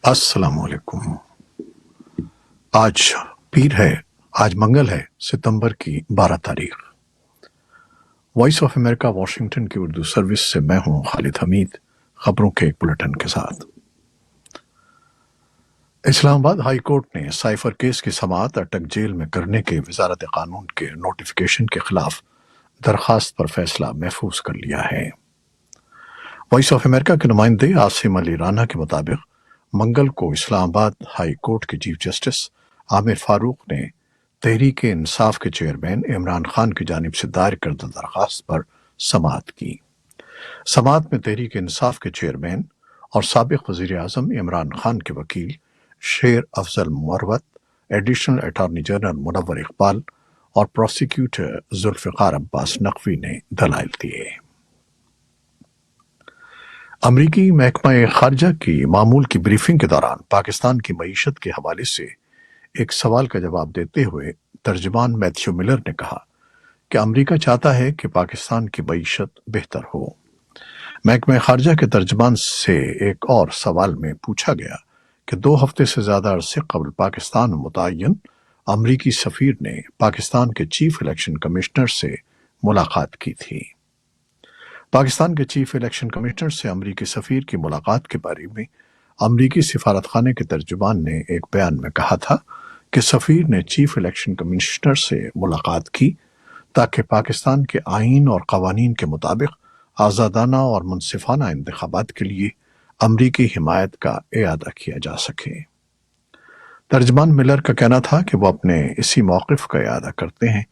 السلام علیکم۔ آج پیر ہے، آج منگل ہے، ستمبر کی 12 تاریخ۔ وائس آف امریکہ واشنگٹن کی اردو سروس سے میں ہوں خالد حمید، خبروں کے ایک بلٹن کے ساتھ۔ اسلام آباد ہائی کورٹ نے سائفر کیس کی سماعت اٹک جیل میں کرنے کے وزارت قانون کے نوٹیفیکیشن کے خلاف درخواست پر فیصلہ محفوظ کر لیا ہے۔ وائس آف امریکہ کے نمائندے عاصم علی رانا کے مطابق منگل کو اسلام آباد ہائی کورٹ کے چیف جسٹس عامر فاروق نے تحریک انصاف کے چیئرمین عمران خان کی جانب سے دائر کردہ درخواست پر سماعت کی۔ سماعت میں تحریک انصاف کے چیئرمین اور سابق وزیر اعظم عمران خان کے وکیل شیر افضل مروت، ایڈیشنل اٹارنی جنرل منور اقبال اور پروسیکیوٹر ذوالفقار عباس نقوی نے دلائل دیے۔ امریکی محکمہ خارجہ کی معمول کی بریفنگ کے دوران پاکستان کی معیشت کے حوالے سے ایک سوال کا جواب دیتے ہوئے ترجمان میتھیو ملر نے کہا کہ امریکہ چاہتا ہے کہ پاکستان کی معیشت بہتر ہو۔ محکمہ خارجہ کے ترجمان سے ایک اور سوال میں پوچھا گیا کہ 2 ہفتے سے زیادہ عرصے قبل پاکستان متعین امریکی سفیر نے پاکستان کے چیف الیکشن کمشنر سے ملاقات کی تھی۔ پاکستان کے چیف الیکشن کمشنر سے امریکی سفیر کی ملاقات کے بارے میں امریکی سفارت خانے کے ترجمان نے ایک بیان میں کہا تھا کہ سفیر نے چیف الیکشن کمشنر سے ملاقات کی تاکہ پاکستان کے آئین اور قوانین کے مطابق آزادانہ اور منصفانہ انتخابات کے لیے امریکی حمایت کا اعادہ کیا جا سکے۔ ترجمان ملر کا کہنا تھا کہ وہ اپنے اسی موقف کا اعادہ کرتے ہیں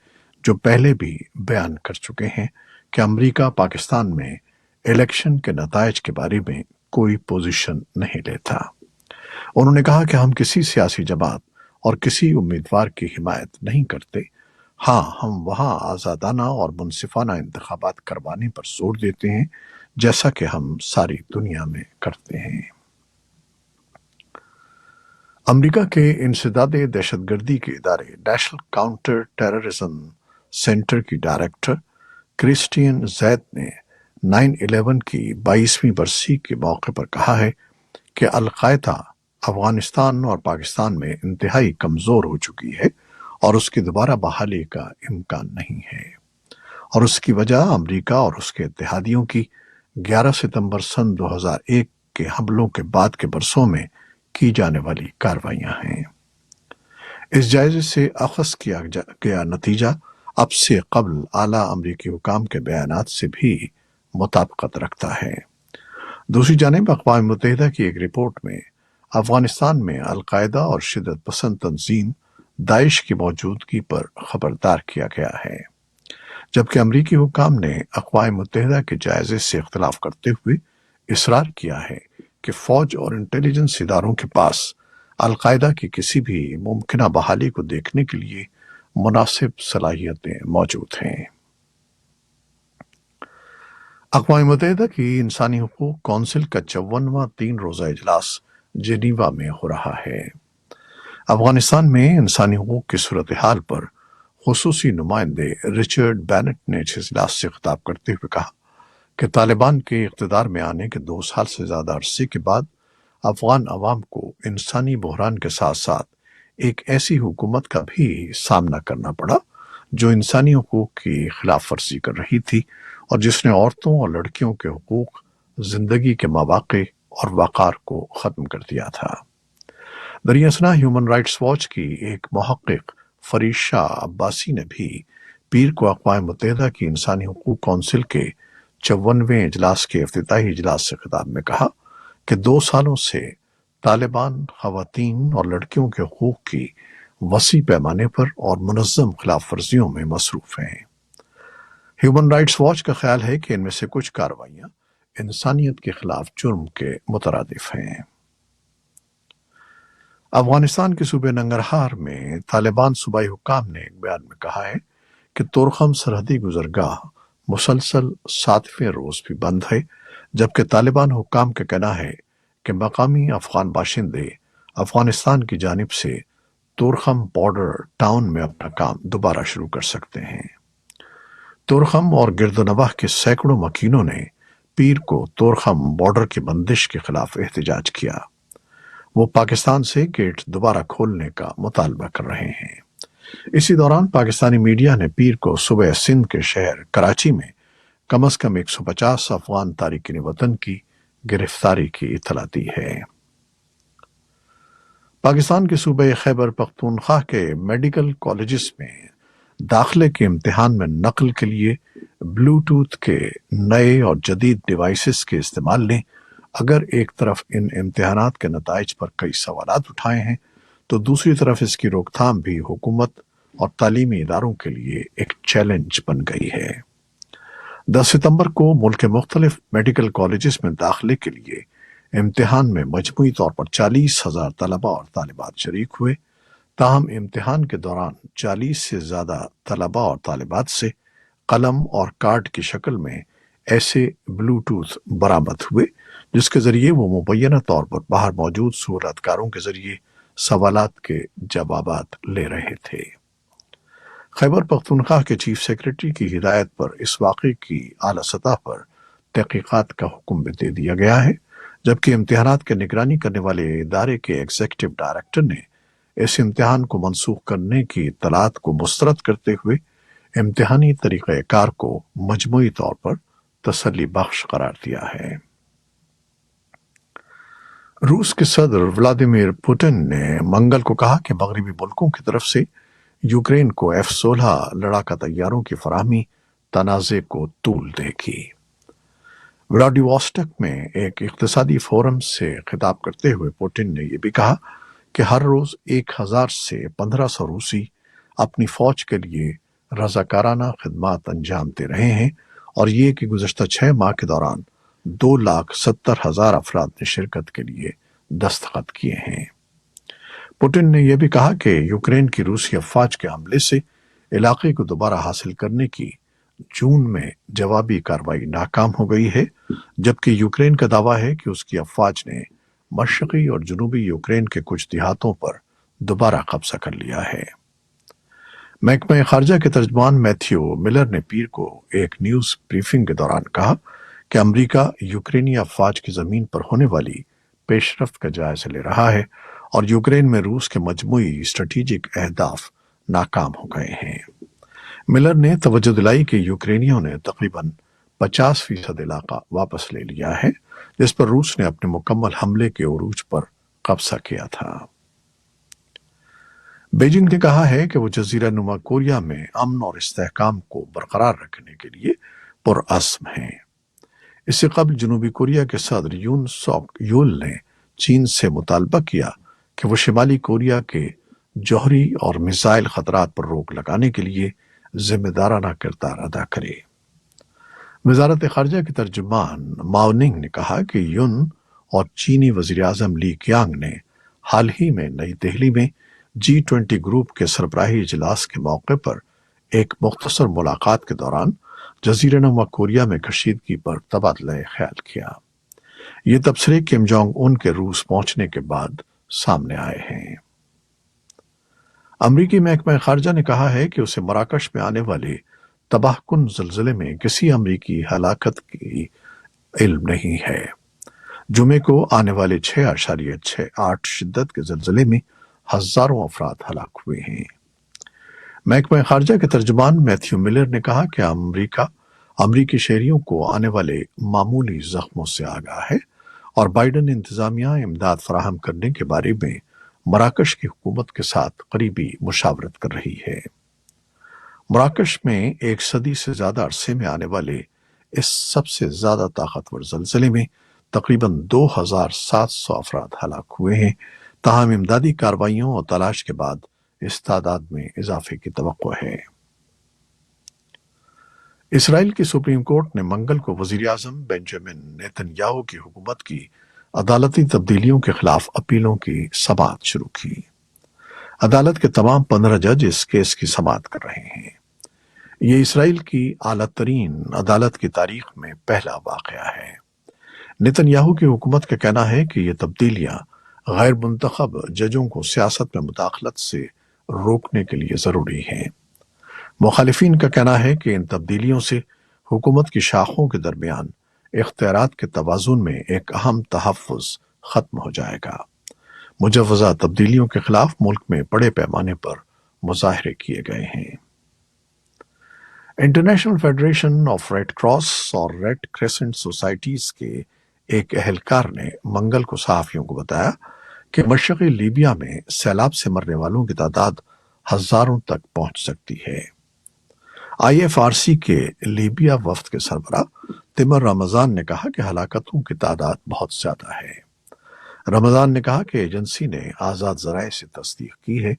جو پہلے بھی بیان کر چکے ہیں کہ امریکہ پاکستان میں الیکشن کے نتائج کے بارے میں کوئی پوزیشن نہیں لیتا۔ انہوں نے کہا کہ ہم کسی سیاسی جماعت اور کسی امیدوار کی حمایت نہیں کرتے، ہاں ہم وہاں آزادانہ اور منصفانہ انتخابات کروانے پر زور دیتے ہیں جیسا کہ ہم ساری دنیا میں کرتے ہیں۔ امریکہ کے انسداد دہشت گردی کے ادارے نیشنل کاؤنٹر ٹیررزم سینٹر کی ڈائریکٹر کرسٹین زید نے 9/11 کی 22ویں برسی کے موقع پر کہا ہے کہ القاعدہ افغانستان اور پاکستان میں انتہائی کمزور ہو چکی ہے اور اس کی دوبارہ بحالی کا امکان نہیں ہے، اور اس کی وجہ امریکہ اور اس کے اتحادیوں کی 11 ستمبر سن 2001 کے حملوں کے بعد کے برسوں میں کی جانے والی کارروائیاں ہیں۔ اس جائزے سے اخذ کیا گیا نتیجہ اب سے قبل اعلیٰ امریکی حکام کے بیانات سے بھی مطابقت رکھتا ہے۔ دوسری جانب اقوام متحدہ کی ایک رپورٹ میں افغانستان میں القاعدہ اور شدت پسند تنظیم داعش کی موجودگی پر خبردار کیا گیا ہے، جبکہ امریکی حکام نے اقوام متحدہ کے جائزے سے اختلاف کرتے ہوئے اصرار کیا ہے کہ فوج اور انٹیلیجنس اداروں کے پاس القاعدہ کی کسی بھی ممکنہ بحالی کو دیکھنے کے لیے مناسب صلاحیتیں موجود ہیں۔ اقوام متحدہ کی انسانی حقوق کونسل کا 54واں 3 روزہ اجلاس جنیوا میں ہو رہا ہے۔ افغانستان میں انسانی حقوق کی صورتحال پر خصوصی نمائندے رچرڈ بینٹ نے اس اجلاس سے خطاب کرتے ہوئے کہا کہ طالبان کے اقتدار میں آنے کے 2 سال سے زیادہ عرصے کے بعد افغان عوام کو انسانی بحران کے ساتھ ساتھ ایک ایسی حکومت کا بھی سامنا کرنا پڑا جو انسانی حقوق کی خلاف ورزی کر رہی تھی اور جس نے عورتوں اور لڑکیوں کے حقوق، زندگی کے مواقع اور وقار کو ختم کر دیا تھا۔ دریں اثنا ہیومن رائٹس واچ کی ایک محقق فریشہ عباسی نے بھی پیر کو اقوام متحدہ کی انسانی حقوق کونسل کے 54ویں اجلاس کے افتتاحی اجلاس سے خطاب میں کہا کہ 2 سالوں سے طالبان خواتین اور لڑکیوں کے حقوق کی وسیع پیمانے پر اور منظم خلاف ورزیوں میں مصروف ہیں۔ ہیومن رائٹس واچ کا خیال ہے کہ ان میں سے کچھ کارروائیاں انسانیت کے خلاف جرم کے مترادف ہیں۔ افغانستان کے صوبے ننگرہار میں طالبان صوبائی حکام نے ایک بیان میں کہا ہے کہ تورخم سرحدی گزرگاہ مسلسل 7ویں روز بھی بند ہے، جبکہ طالبان حکام کا کہنا ہے کہ مقامی افغان باشندے افغانستان کی جانب سے تورخم بارڈر ٹاؤن میں اپنا کام دوبارہ شروع کر سکتے ہیں۔ تورخم اور گرد و نواح کے سینکڑوں مکینوں نے پیر کو تورخم بارڈر کی بندش کے خلاف احتجاج کیا۔ وہ پاکستان سے گیٹ دوبارہ کھولنے کا مطالبہ کر رہے ہیں۔ اسی دوران پاکستانی میڈیا نے پیر کو صوبہ سندھ کے شہر کراچی میں کم از کم 150 افغان تارکین وطن کی گرفتاری کی اطلاع دی ہے۔ پاکستان کے صوبہ خیبر پختونخوا کے میڈیکل کالجز میں داخلے کے امتحان میں نقل کے لیے بلوٹوتھ کے نئے اور جدید ڈیوائسز کے استعمال نے اگر ایک طرف ان امتحانات کے نتائج پر کئی سوالات اٹھائے ہیں تو دوسری طرف اس کی روک تھام بھی حکومت اور تعلیمی اداروں کے لیے ایک چیلنج بن گئی ہے۔ 10 ستمبر کو ملک کے مختلف میڈیکل کالجز میں داخلے کے لیے امتحان میں مجموعی طور پر 40,000 طلباء اور طالبات شریک ہوئے، تاہم امتحان کے دوران 40 سے زیادہ طلباء اور طالبات سے قلم اور کارڈ کی شکل میں ایسے بلوٹوتھ برآمد ہوئے جس کے ذریعے وہ مبینہ طور پر باہر موجود سہولت کاروں کے ذریعے سوالات کے جوابات لے رہے تھے۔ خیبر پختونخوا کے چیف سیکرٹری کی ہدایت پر اس واقعے کی اعلیٰ سطح پر تحقیقات کا حکم بھی دے دیا گیا ہے، جبکہ امتحانات کی نگرانی کرنے والے ادارے کے ایگزیکٹو ڈائریکٹر نے اس امتحان کو منسوخ کرنے کی اطلاعات کو مسترد کرتے ہوئے امتحانی طریقہ کار کو مجموعی طور پر تسلی بخش قرار دیا ہے۔ روس کے صدر ولادیمیر پوٹن نے منگل کو کہا کہ مغربی ملکوں کی طرف سے یوکرین کو F-16 لڑاکا طیاروں کی فراہمی تنازع کو طول دے گی۔ ولاڈیواسٹک میں ایک اقتصادی فورم سے خطاب کرتے ہوئے پوٹن نے یہ بھی کہا کہ ہر روز 1000 سے 1500 روسی اپنی فوج کے لیے رضاکارانہ خدمات انجام دے رہے ہیں اور یہ کہ گزشتہ 6 ماہ کے دوران 2,70,000 افراد نے شرکت کے لیے دستخط کیے ہیں۔ پوٹن نے یہ بھی کہا کہ یوکرین کی روسی افواج کے حملے سے علاقے کو دوبارہ حاصل کرنے کی جون میں جوابی کارروائی ناکام ہو گئی ہے، جبکہ یوکرین کا دعویٰ ہے کہ اس کی افواج نے مشرقی اور جنوبی یوکرین کے کچھ دیہاتوں پر دوبارہ قبضہ کر لیا ہے۔ محکمہ خارجہ کے ترجمان میتھیو ملر نے پیر کو ایک نیوز بریفنگ کے دوران کہا کہ امریکہ یوکرینی افواج کی زمین پر ہونے والی پیش رفت کا جائزہ لے رہا ہے اور یوکرین میں روس کے مجموعی اسٹریٹجک اہداف ناکام ہو گئے ہیں۔ ملر نے توجہ دلائی کہ یوکرینیوں نے تقریباً 50% علاقہ واپس لے لیا ہے جس پر روس نے اپنے مکمل حملے کے عروج پر قبضہ کیا تھا۔ بیجنگ نے کہا ہے کہ وہ جزیرہ نما کوریا میں امن اور استحکام کو برقرار رکھنے کے لیے پرعزم ہیں۔ اس سے قبل جنوبی کوریا کے صدر یون سوک یول نے چین سے مطالبہ کیا کہ وہ شمالی کوریا کے جوہری اور میزائل خطرات پر روک لگانے کے لیے ذمہ دارانہ کردار ادا کرے۔ وزارت خارجہ کے ترجمان ماو ننگ نے کہا کہ یون اور چینی وزیر اعظم لی کیانگ نے حال ہی میں نئی دہلی میں G20 گروپ کے سربراہی اجلاس کے موقع پر ایک مختصر ملاقات کے دوران جزیرہ نما کوریا میں کشیدگی پر تبادلہ خیال کیا۔ یہ تبصرے کم جونگ ان کے روس پہنچنے کے بعد سامنے آئے ہیں۔ امریکی محکمہ خارجہ نے کہا ہے کہ اسے مراکش میں آنے والے تباہ کن زلزلے میں کسی امریکی ہلاکت کی علم نہیں ہے۔ جمعے کو آنے والے 6.68 شدت کے زلزلے میں ہزاروں افراد ہلاک ہوئے ہیں۔ محکمہ خارجہ کے ترجمان میتھیو ملر نے کہا کہ امریکی شہریوں کو آنے والے معمولی زخموں سے آگاہ ہے اور بائیڈن انتظامیہ امداد فراہم کرنے کے بارے میں مراکش کی حکومت کے ساتھ قریبی مشاورت کر رہی ہے۔ مراکش میں 1 صدی سے زیادہ عرصے میں آنے والے اس سب سے زیادہ طاقتور زلزلے میں تقریباً 2,700 افراد ہلاک ہوئے ہیں، تاہم امدادی کارروائیوں اور تلاش کے بعد اس تعداد میں اضافے کی توقع ہے۔ اسرائیل کی سپریم کورٹ نے منگل کو وزیر اعظم بنجامن نیتن یاہو کی حکومت کی عدالتی تبدیلیوں کے خلاف اپیلوں کی سماعت شروع کی۔ عدالت کے تمام 15 جج اس کیس کی سماعت کر رہے ہیں۔ یہ اسرائیل کی اعلیٰ ترین عدالت کی تاریخ میں پہلا واقعہ ہے۔ نیتن یاہو کی حکومت کا کہنا ہے کہ یہ تبدیلیاں غیر منتخب ججوں کو سیاست میں مداخلت سے روکنے کے لیے ضروری ہیں۔ مخالفین کا کہنا ہے کہ ان تبدیلیوں سے حکومت کی شاخوں کے درمیان اختیارات کے توازن میں ایک اہم تحفظ ختم ہو جائے گا۔ مجوزہ تبدیلیوں کے خلاف ملک میں بڑے پیمانے پر مظاہرے کیے گئے ہیں۔ International federation of red cross اور ریڈ کریسنٹ سوسائٹیز کے ایک اہلکار نے منگل کو صحافیوں کو بتایا کہ مشرقی لیبیا میں سیلاب سے مرنے والوں کی تعداد ہزاروں تک پہنچ سکتی ہے۔ IFRC کے لیبیا وفد کے سربراہ تیمر رمضان نے کہا کہ ہلاکتوں کی تعداد بہت زیادہ ہے۔ رمضان نے کہا کہ ایجنسی نے آزاد ذرائع سے تصدیق کی ہے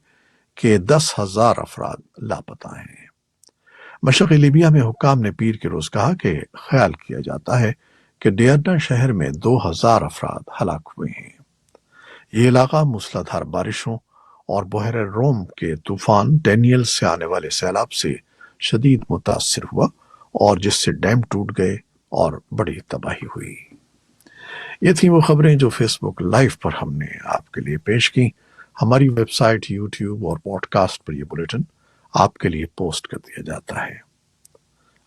کہ 10,000 افراد لاپتہ ہیں۔ مشرقی لیبیا میں حکام نے پیر کے روز کہا کہ خیال کیا جاتا ہے کہ ڈیرنا شہر میں 2,000 افراد ہلاک ہوئے ہیں۔ یہ علاقہ موسلا دھار بارشوں اور بحیرہ روم کے طوفان ڈینیل سے آنے والے سیلاب سے شدید متاثر ہوا اور جس سے ڈیم ٹوٹ گئے اور بڑی تباہی ہوئی۔ یہ تھیں وہ خبریں جو فیس بک لائیو پر ہم نے آپ کے لیے پیش کی۔ ہماری ویب سائٹ، یوٹیوب اور پوڈ کاسٹ پر یہ بلیٹن آپ کے لیے پوسٹ کر دیا جاتا ہے۔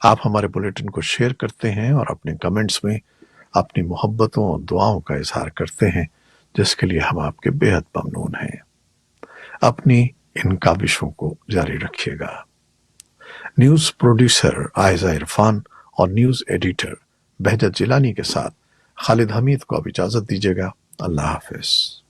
آپ ہمارے بلیٹن کو شیئر کرتے ہیں اور اپنے کمنٹس میں اپنی محبتوں اور دعاؤں کا اظہار کرتے ہیں، جس کے لیے ہم آپ کے بے حد ممنون ہیں۔ اپنی ان کاوشوں کو جاری رکھیے گا۔ نیوز پروڈیوسر عائزہ عرفان اور نیوز ایڈیٹر بہجت جیلانی کے ساتھ خالد حمید کو اب اجازت دیجیے گا۔ اللہ حافظ۔